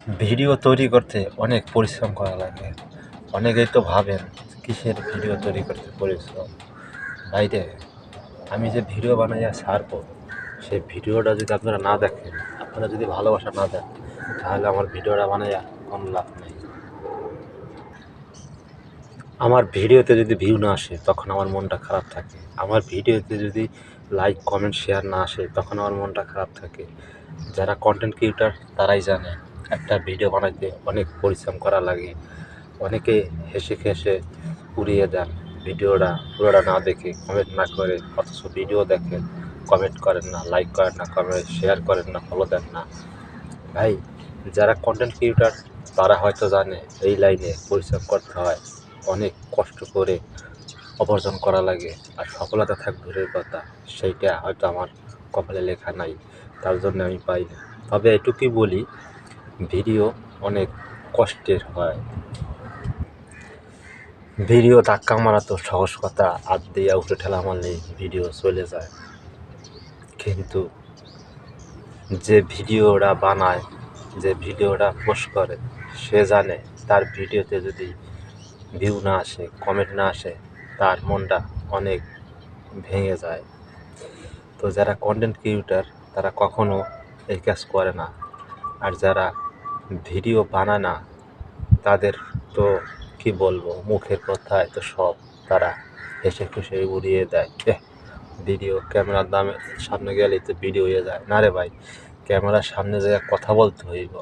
Video তৈরি করতে অনেক পরিশ্রম করা লাগে। অনেকেই তো ভাবেন কিসের ভিডিও তৈরি করতে পরিশ্রম। বাইরে আমি যে ভিডিও বানাইয়া ছাড়বো, সেই ভিডিওটা যদি আপনারা না দেখেন, আপনারা যদি ভালোবাসা না দেন, তাহলে আমার ভিডিওটা বানাইয়া কোনো লাভ নেই। আমার ভিডিওতে যদি ভিউ না আসে তখন আমার মনটা খারাপ থাকে। আমার ভিডিওতে যদি লাইক কমেন্ট শেয়ার না আসে তখন আমার মনটা খারাপ থাকে। যারা কন্টেন্ট ক্রিয়েটর তারাই জানে একটা ভিডিও বানাইতে অনেক পরিশ্রম করা লাগে। অনেকে হেসে খেসে উড়িয়ে দেন ভিডিওটা পুরোটা না দেখে, কমেন্ট না করে, অথচ ভিডিও দেখেন, কমেন্ট করেন না, লাইক করেন না, কমেন্ট শেয়ার করেন না, ফলো দেন না। ভাই, যারা কন্টেন্ট ক্রিয়েটর তারা হয়তো জানে এই লাইনে পরিশ্রম করতে হয়, অনেক কষ্ট করে উপার্জন করা লাগে, আর সফলতা থাক দূরের কথা, সেইটা হয়তো আমার কপালে লেখা নাই, তার জন্য আমি পাই না। তবে এটুকুই বলি, ভিডিও অনেক কষ্টের হয়। ভিডিও ধাক্কা মারা তো সহজ কথা, হাত দিয়ে উঠে ঠেলা মারলেই ভিডিও চলে যায়। কিন্তু যে ভিডিওটা বানায়, যে ভিডিওটা পোস্ট করে, সে জানে তার ভিডিওতে যদি ভিউ না আসে, কমেন্ট না আসে, তার মনটা অনেক ভেঙে যায়। তো যারা কন্টেন্ট ক্রিয়েটর তারা কখনো এই কাজ করে না। আর যারা ভিডিও বানায় না, তাদের তো কি বলবো, মুখের কথায় তো সব তারা হেসে খুশে উড়িয়ে দেয়। ভিডিও ক্যামেরার সামনে গেলেই তো ভিডিও হয়ে যায় না রে ভাই। ক্যামেরার সামনে যে কথা বলতে হইব,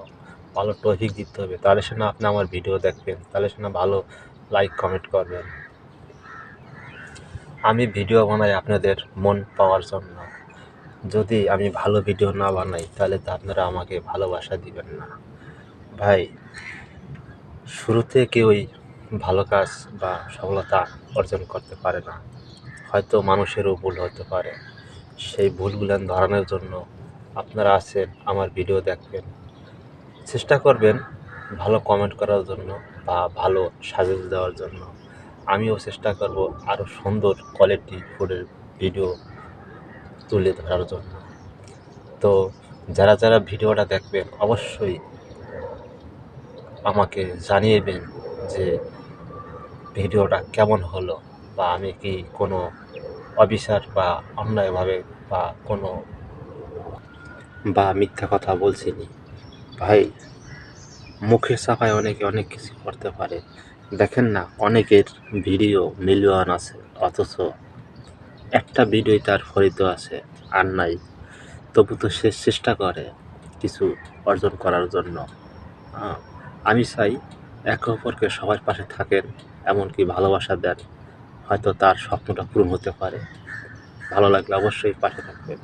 ভালো টপিক দিতে হবে, তাহলে সে না আপনি আমার ভিডিও দেখবেন, তাহলে সে না ভালো লাইক কমেন্ট করবেন। আমি ভিডিও বানাই আপনাদের মন পাওয়ার জন্য। যদি আমি ভালো ভিডিও না বানাই তাহলে তো আপনারা আমাকে ভালোবাসা দিবেন না। ভাই, শুরুতে কেউই ভালো কাজ বা সফলতা অর্জন করতে পারে না। হয়তো মানুষেরও ভুল হতে পারে। সেই ভুলগুলো ধরানোর জন্য আপনারা আছেন, আমার ভিডিও দেখবেন, চেষ্টা করবেন ভালো কমেন্ট করার জন্য বা ভালো সাজেশ দেওয়ার জন্য। আমিও চেষ্টা করব আরও সুন্দর কোয়ালিটি ফুডের ভিডিও তুলে ধরার জন্য। তো যারা যারা ভিডিওটা দেখবেন অবশ্যই আমাকে জানিয়েবেন যে ভিডিওটা কেমন হলো, বা আমি কি কোনো অবিচার বা অন্যায়ভাবে বা কোনো মিথ্যা কথা বলছিনি। ভাই, মুখের সাফায় অনেকে অনেক কিছু করতে পারে। দেখেন না, অনেকের ভিডিও মিলিয়ন আছে, অথচ একটা ভিডিওই তার ফলিত আছে আর নাই। তবু তো সে চেষ্টা করে কিছু অর্জন করার জন্য। আমি চাই একে অপরকে সবার পাশে থাকেন, এমনকি ভালোবাসা দেন, হয়তো তার স্বপ্নটা পূরণ হতে পারে। ভালো লাগলে অবশ্যই পাশে থাকবেন।